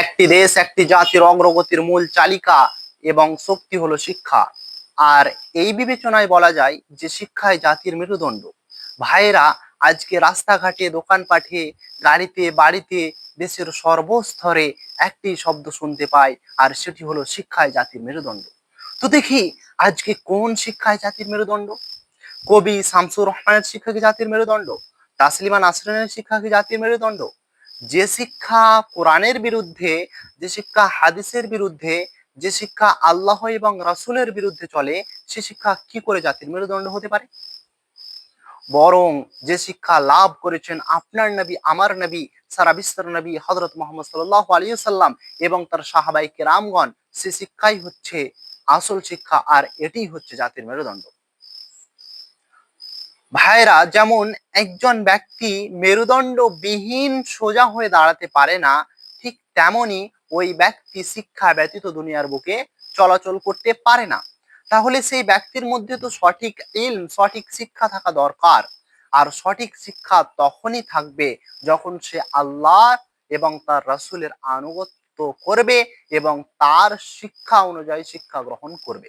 একটি দেশ একটি জাতির অগ্রগতির মূল চালিকা এবং শক্তি হলো শিক্ষা। আর এই বিবেচনায় বলা যায় যে শিক্ষাই জাতির মেরুদণ্ড। ভাইয়েরা, আজকে রাস্তাঘাটে, দোকানপাটে, গাড়িতে, বাড়িতে, দেশের সর্বস্তরে একটি শব্দ শুনতে পাই, আর সেটি হলো শিক্ষাই জাতির মেরুদণ্ড। তো দেখি আজকে কোন শিক্ষায় জাতির মেরুদণ্ড? কবি শামসুর রহমানের শিক্ষা কি জাতির মেরুদণ্ড? তাসলিমা নাসরিনের শিক্ষা কি জাতির মেরুদণ্ড? যে শিক্ষা কোরআনের বিরুদ্ধে, যে শিক্ষা হাদিসের বিরুদ্ধে, যে শিক্ষা আল্লাহ এবং রাসূলের বিরুদ্ধে চলে, সে শিক্ষা কি করে জাতির মেরুদণ্ড হতে পারে? বরং যে শিক্ষা লাভ করেছেন আপনার নবী, আমার নবী, সারা বিশ্বের নবী হযরত মুহাম্মদ সাল্লাল্লাহু আলাইহি সাল্লাম এবং তার সাহাবায়ে কেরামগণ, সে শিক্ষাই হচ্ছে আসল শিক্ষা, আর এটিই হচ্ছে জাতির মেরুদণ্ড। ভাইরা, যেমন একজন ব্যক্তি মেরুদণ্ডবিহীন সোজা হয়ে দাঁড়াতে পারে না, ঠিক তেমনি ওই ব্যক্তি শিক্ষা ব্যতীত দুনিয়ার বুকে চলাচল করতে পারে না। তাহলে সেই ব্যক্তির মধ্যে তো সঠিক ইলম, সঠিক শিক্ষা থাকা দরকার। আর সঠিক শিক্ষা তখনই থাকবে যখন সে আল্লাহ এবং তার রাসূলের আনুগত্য করবে এবং তার শিক্ষা অনুযায়ী শিক্ষা গ্রহণ করবে।